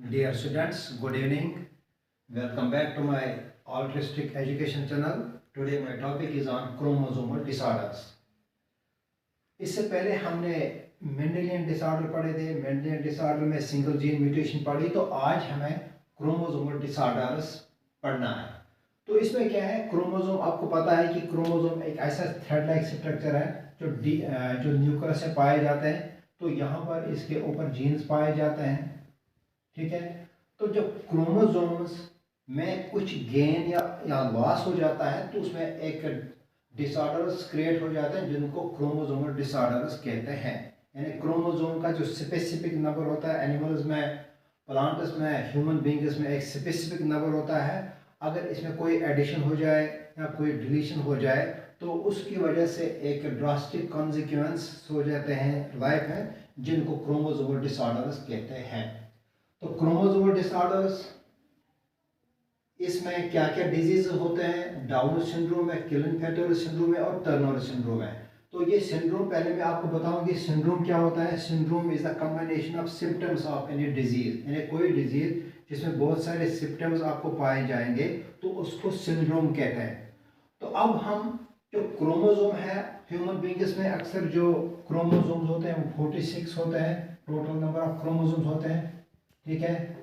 Dear students, good evening. Welcome back to my altruistic education channel. Today my topic is on chromosomal disorders. इससे पहले हमने Mendelian disorder पढ़े थे. Mendelian disorder में single gene mutation पढ़ी. तो आज हमें क्रोमोसोमल डिसऑर्डर्स पढ़ना है. तो इसमें क्या है, क्रोमोसोम आपको पता है कि क्रोमोसोम एक ऐसा थ्रेड लाइक स्ट्रक्चर है जो न्यूक्लियस से पाए जाते हैं. तो यहाँ पर इसके ऊपर जीन्स पाए जाते हैं. ठीक है. तो जब क्रोमोसोम्स में कुछ गेन या लॉस हो जाता है तो उसमें एक डिसऑर्डर्स क्रिएट हो जाते हैं जिनको क्रोमोसोमल डिसऑर्डर्स कहते हैं. यानी क्रोमोसोम का जो स्पेसिफिक नंबर होता है, एनिमल्स में, प्लांट्स में, ह्यूमन बींग्स में एक स्पेसिफिक नंबर होता है. अगर इसमें कोई एडिशन हो जाए या कोई डिलीशन हो जाए तो उसकी वजह से एक ड्रास्टिक कॉन्सिक्वेंस हो जाते हैं लाइफ में, जिनको क्रोमोसोमल डिसऑर्डर्स कहते हैं. तो क्रोमोसोमल डिसऑर्डर्स इसमें क्या क्या डिजीज होते हैं? डाउन सिंड्रोम है, क्लिन-फेटर सिंड्रोम है और टर्नर सिंड्रोम है. तो ये सिंड्रोम पहले मैं आपको बताऊं कि सिंड्रोम क्या होता है. Syndrome is the combination of symptoms of any disease. यानी कोई डिजीज जिसमें बहुत सारे सिम्टम्स आपको पाए जाएंगे तो उसको सिंड्रोम कहते हैं. तो अब हम जो क्रोमोसोम है, ह्यूमन बींग्स में अक्सर जो क्रोमोसोम्स होते हैं वो 46 होते हैं. टोटल नंबर ऑफ क्रोमोसोम्स होते हैं. ठीक है.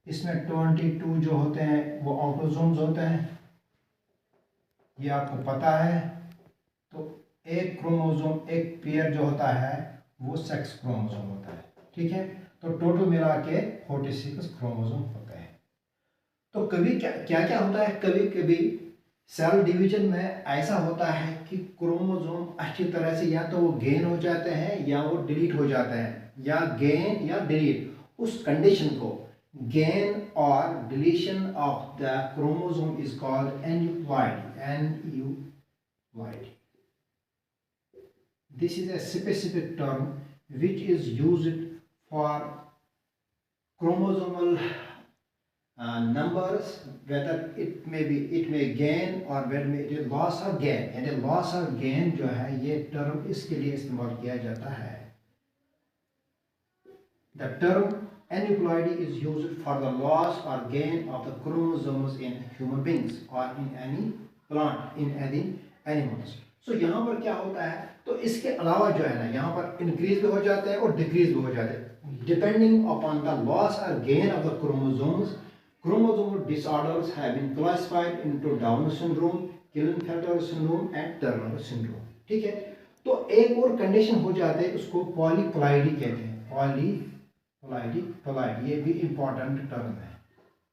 इसमें 22 जो होते हैं वो ऑटोसोम्स होते हैं, ये आपको पता है. तो एक क्रोमोसोम, एक पेयर जो होता है वो सेक्स क्रोमोसोम होता है. ठीक है. तो टोटल मिला के 46 क्रोमोसोम होते हैं. तो कभी क्या क्या होता है, कभी कभी सेल डिवीजन में ऐसा होता है कि क्रोमोसोम अच्छी तरह से या तो वो गेन हो जाते हैं या वो डिलीट हो जाते हैं, या गेन या डिलीट. उस कंडीशन को गेन और deletion of the chromosome is called aneuploidy. This is a specific term which is used for chromosomal numbers, whether it may gain or whether it is loss or gain. यानी loss और gain जो है ये term इसके लिए इस्तेमाल किया जाता है. The term aneuploidy is used for the loss or gain of the chromosomes in human beings or in any plant, in any animals. So यहाँ पर क्या होता है, तो इसके अलावा जो है ना, यहाँ पर इंक्रीज भी हो जाते हैं और डिक्रीज भी हो जाते हैं डिपेंडिंग अपॉन द लॉस और gain of the chromosomes. Chromosomal disorders have been classified into Down syndrome, Klinefelter syndrome and Turner syndrome. ठीक है. तो एक और कंडीशन हो जाते हैं, उसको पॉलीप्लाइडी कहते हैं. पॉलीप्लाइडी ये भी इंपॉर्टेंट टर्म है.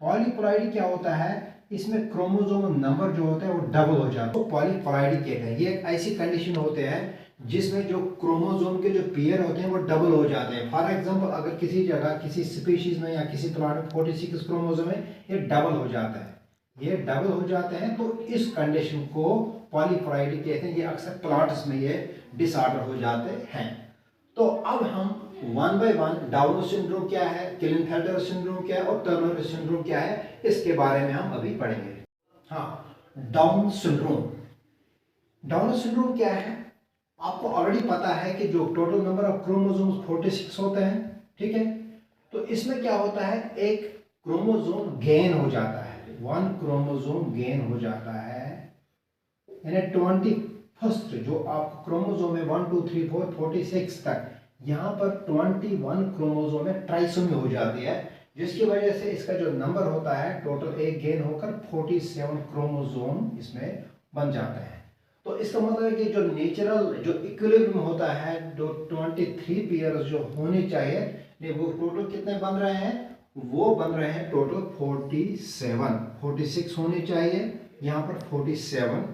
पॉलीप्लाइडी क्या होता है, इसमें क्रोमोसोम नंबर जो होता है वो डबल हो जाता है, तो पॉलीप्लाइडी कहते हैं. ये एक ऐसी कंडीशन होते हैं जिसमें जो क्रोमोसोम के जो पेयर होते हैं वो डबल हो जाते हैं. फॉर एग्जांपल अगर किसी जगह, किसी स्पीशीज में या किसी प्लांट में 46 क्रोमोसोम है, ये डबल हो जाता है. ये डबल हो जाते हैं तो इस कंडीशन को पॉलीप्लाइडी कहते हैं. ये अक्सर प्लांट्स में ये डिसऑर्डर हो जाते हैं. तो अब हम one by one down syndrome क्या है, क्लिनेफेल्टर सिंड्रोम क्या है और टर्नर सिंड्रोम क्या है, इसके बारे में हम अभी पढ़ेंगे. हाँ, डाउन सिंड्रोम. डाउन सिंड्रोम क्या है, आपको ऑलरेडी पता है कि जो टोटल नंबर ऑफ क्रोमोसोम्स 46 होते हैं. ठीक है. तो इसमें क्या होता है, एक क्रोमोसोम गेन हो जाता है. वन क्रोमोसोम गेन हो जाता है, यानी 21st जो आप क्रोमोसोम में 1 2 3 4 46 तक, यहाँ पर 21 क्रोमोसोम में ट्राइसोमी हो जाती है, जिसकी वजह से इसका जो नंबर होता है टोटल एक गेन होकर 47 क्रोमोसोम इसमें बन जाते हैं. तो इसका मतलब है कि जो नेचुरल जो इक्विलिब्रियम होता है, जो 23 पेयर्स जो होने चाहिए, वो टोटल कितने बन रहे हैं, वो बन रहे हैं टोटल 47. 46 होने चाहिए, यहाँ पर 47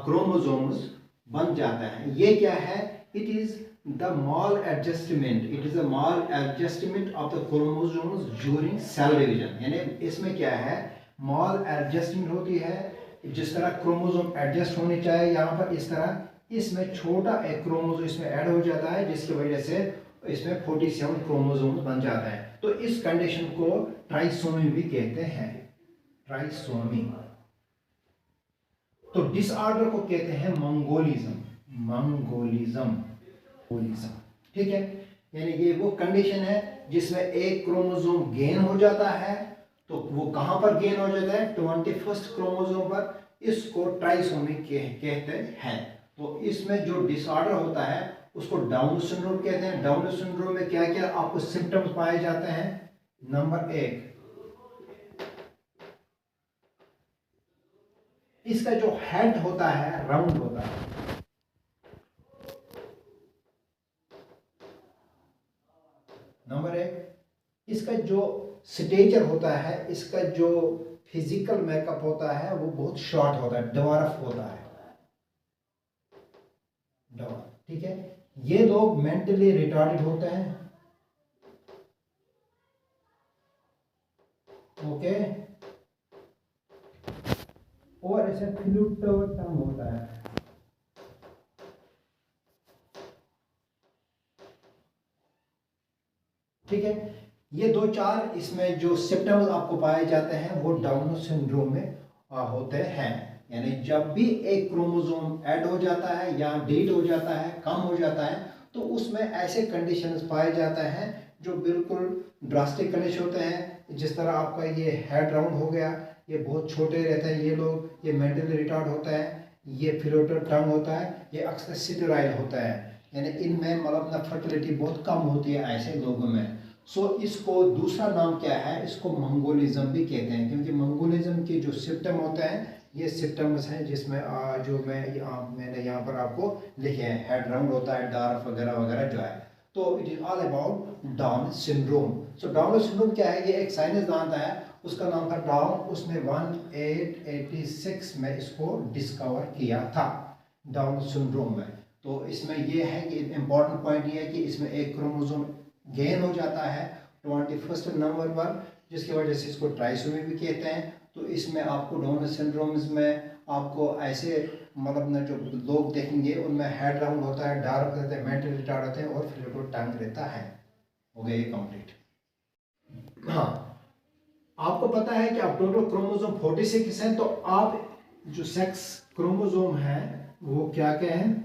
क्रोमोसोम्स बन जाता है. ये क्या है, it is the maladjustment. It is a maladjustment of the chromosomes during cell division. यानी इसमें क्या है, माल एडजस्टमेंट होती है. जिस तरह क्रोमोसोम एडजस्ट होने चाहिए, यहाँ पर इस तरह इसमें छोटा एक क्रोमोसोम इसमें ऐड हो जाता है, जिसकी वजह से इसमें 47 क्रोमोसोम बन जाता है. तो इस कंडीशन को ट्राइसोमी भी कहते हैं. ट्राइसोमी. तो डिसऑर्डर को कहते हैं मंगोलिज्म. ठीक है. यानी ये वो कंडीशन है जिसमें एक क्रोमोसोम गेन हो जाता है। तो वो कहाँ पर गेन हो जाता है? 21st क्रोमोसोम पर। इसको ट्राइसोमी कहते हैं। तो इसमें जो डिसऑर्डर होता है उसको डाउन सिंड्रोम कहते हैं। डाउन सिंड्रोम में क्या क्या आपको सिम्टम्स पाए जाते हैं? नंबर 1, इसका जो हेड होता है राउंड होता है। नंबर 1, इसका जो स्टेचर होता है, इसका जो फिजिकल मेकअप होता है वो बहुत शॉर्ट होता है, ड्वार्फ होता है, ड्वार्फ। ठीक है, ये लोग मेंटली रिटार्डेड होते हैं। ओके, और ऐसे फ्लूट टंग होता है। ठीक है, ये 2-4 इसमें जो सिम्टम्स आपको पाए जाते हैं वो डाउन सिंड्रोम में होते हैं। यानी जब भी एक क्रोमोसोम ऐड हो जाता है या डिलीट हो जाता है, कम हो जाता है, तो उसमें ऐसे कंडीशंस पाए जाते हैं जो बिल्कुल ड्रास्टिक कंडीशन होते हैं। जिस तरह आपका ये हेड राउंड हो गया, ये बहुत छोटे रहते हैं ये लोग, ये मेंटली रिटार्ड होता है, ये फिलोटर टंग होता है, ये अक्सर सिटेराइल होता है। यानी इनमें मतलब फर्टिलिटी बहुत कम होती है ऐसे लोगों में। सो इसको दूसरा नाम क्या है? इसको मंगोलिज्म भी कहते हैं, क्योंकि मंगोलिज्म के जो सिम्टम होते हैं ये सिम्टम्स हैं जिसमें जो मैंने यहाँ पर आपको लिखे हैं। हेड राउंड होता है, डार्क वगैरह वगैरह जो है। तो it is all about down syndrome. So down syndrome क्या है? ये एक साइंसदान है, उसका नाम था डाउन। उसने 1886 में इसको डिस्कवर किया था, डाउन सिंड्रोम में। तो इसमें ये है कि इम्पॉर्टेंट पॉइंट ये है कि इसमें एक क्रोमोसोम गेन हो जाता है 21st नंबर पर, जिसकी वजह से इसको ट्राइसोमी भी कहते हैं। तो इसमें आपको डाउन सिंड्रोम्स में आपको ऐसे मतलब ना जो लोग देखेंगे उनमें हेड राउंड होता है, डार्क रहते हैं, मेंटली रिटार्ड होते हैं और फिर टंग रहता है। हो गया ये कंप्लीट। हाँ, आपको पता है कि आप टोटल क्रोमोसोम 46 हैं, तो आप जो सेक्स क्रोमोसोम है वो क्या क्या है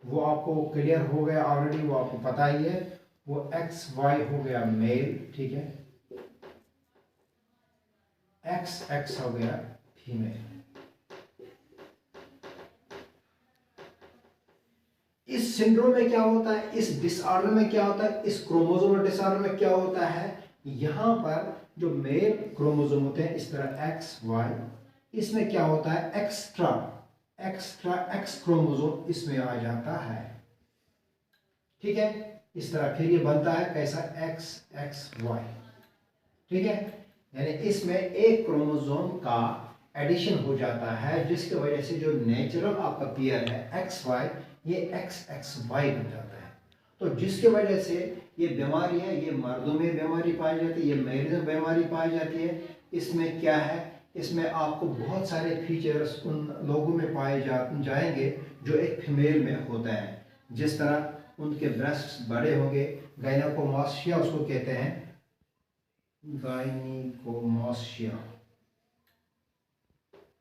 वो आपको क्लियर हो गया ऑलरेडी, वो आपको पता ही है। वो XY हो गया मेल, ठीक है, XX हो गया फीमेल। इस सिंड्रोम में क्या होता है, इस डिसऑर्डर में क्या होता है, इस क्रोमोसोमल डिसऑर्डर में क्या होता है? यहां पर जो मेल क्रोमोसोम होते हैं इस तरह XY, इसमें क्या होता है? एक्स्ट्रा X क्रोमोसोम इसमें आ जाता है। ठीक है, इस तरह फिर ये बनता है कैसा? XXY। ठीक है, यानी इसमें एक क्रोमोसोम का एडिशन हो जाता है, जिसकी वजह से जो नेचुरल आपका पेयर है XY, ये XXY बन जाता है। तो जिसकी वजह से ये बीमारी है, ये मर्दों में बीमारी पाई जाती है, ये महिलाओं में बीमारी पाई जाती है। इसमें क्या है? इसमें आपको बहुत सारे फीचर्स उन लोगों में पाए जाएंगे जो एक फीमेल में होता है। जिस तरह उनके ब्रेस्ट बड़े होंगे, गायनेकोमास्टिया उसको कहते हैं, गायनेकोमास्टिया।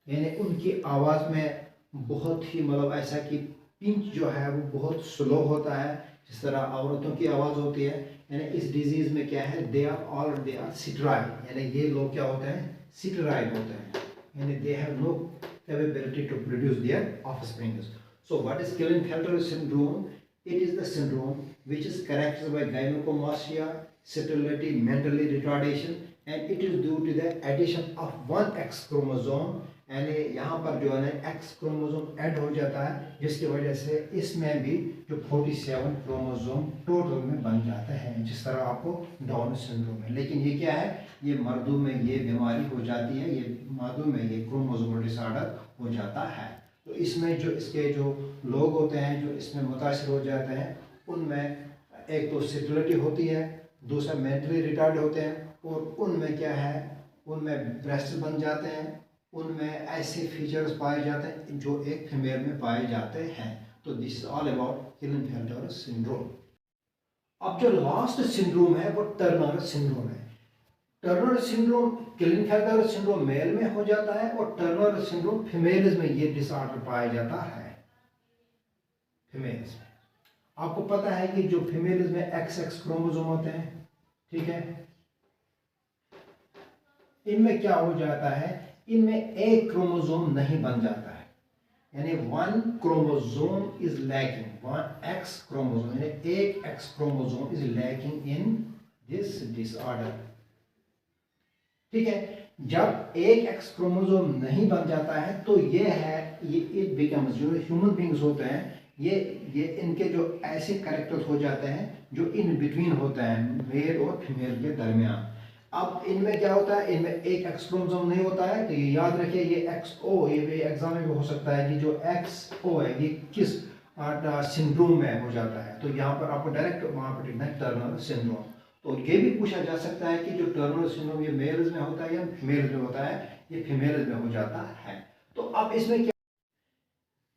यानी उनकी आवाज़ में बहुत ही मतलब ऐसा कि पिंच जो है वो बहुत स्लो होता है, जिस तरह औरतों की आवाज़ होती है। यानी इस डिजीज़ में क्या है? दे आर सिटराइल, यानी ये लोग क्या होते हैं? सिटराइल होते हैं, यानी they have no capability to produce their offsprings. So what is Klinefelter syndrome? It is the syndrome which is characterized by gynecomastia, sterility, mental retardation, and it is due to the addition of one X chromosome। यानी यहाँ पर जो है ना X chromosome add हो जाता है, जिसकी वजह से इसमें भी जो 47 क्रोमोसोम टोटल में बन जाते हैं, जिस तरह आपको डाउन सिंड्रोम है। लेकिन ये क्या है? ये मर्दों में ये बीमारी हो जाती है, ये मर्दों में ये क्रोमोसोमल डिसऑर्डर हो जाता है। तो इसमें जो इसके जो लोग होते हैं जो इसमें मुतासर हो जाते हैं, उनमें एक तो सिटिलिटी होती है, दूसरा मेंटली रिटार्ड होते हैं, और उनमें क्या है? उनमें ब्रेस्ट बन जाते हैं, उनमें ऐसे फीचर्स पाए जाते हैं जो एक फीमेल में पाए जाते हैं। तो this is all about Klinefelter syndrome. अब जो लास्ट सिंड्रोम है वो टर्नर सिंड्रोम है। Turner syndrome, Klinefelter syndrome male में हो जाता है और टर्नर सिंड्रोम फीमेल्स में ये डिसऑर्डर पाया जाता है, फीमेल्स में। आपको पता है कि जो फीमेल्स में XX क्रोमोसोम होते हैं, ठीक है, इनमें क्या हो जाता है, इनमें एक क्रोमोसोम नहीं बन जाता है, यानी one chromosome is lacking, one x chromosome, यानी एक x chromosome is lacking in this disorder, ठीक है। जब एक एक्स क्रोमोसोम नहीं बन जाता है तो ये है, ये इट बिकम्स, जो ह्यूमन बींग्स होते हैं, ये इनके जो ऐसे कैरेक्टर्स हो जाते हैं जो इन बिटवीन होते हैं मेल और फीमेल के दरमियान। अब इनमें क्या होता है, इनमें एक एक्स क्रोमोसोम नहीं होता है, तो ये याद रखिए, ये XO, ये एग्जाम में भी हो सकता है कि जो XO है ये किस सिंड्रोम में हो जाता है, तो यहाँ पर आपको डायरेक्ट वहाँ पर लिखना है टर्नर सिंड्रोम। तो ये भी पूछा जा सकता है कि जो टर्नर सिंड्रोम ये मेल्स में होता है या फीमेल्स में होता है, ये फीमेल्स में हो जाता है। तो अब इसमें क्या,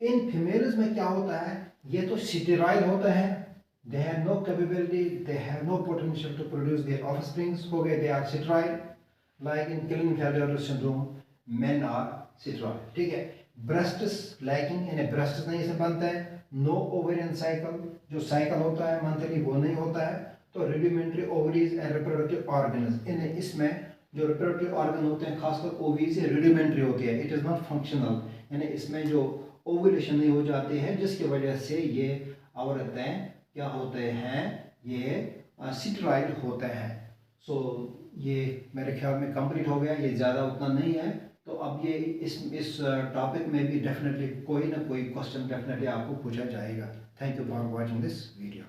इन फीमेल्स में क्या होता है, ये तो स्टेराइल होता है, they have no capability, they have no potential to produce their offsprings, हो गए, they are sterile, like in Klinefelter syndrome, men are sterile, ठीक है। breasts lacking, इन्हें breasts नहीं से बनता है, no ovarian cycle, जो cycle होता है मंथली वो नहीं होता है, तो rudimentary ovaries and reproductive organs, इन्हें इसमें जो reproductive organ होते हैं खासकर ओवरी से rudimentary होती है, it is not functional, यानी इसमें जो ओवुलेशन नहीं हो जाती है, जिसकी वजह से ये औरतें क्या होते हैं, ये स्टेराइल होते हैं। सो ये मेरे ख्याल में कंप्लीट हो गया, ये ज़्यादा उतना नहीं है। तो अब ये इस टॉपिक में भी डेफिनेटली कोई ना कोई क्वेश्चन डेफिनेटली आपको पूछा जाएगा। Thank you for watching this video.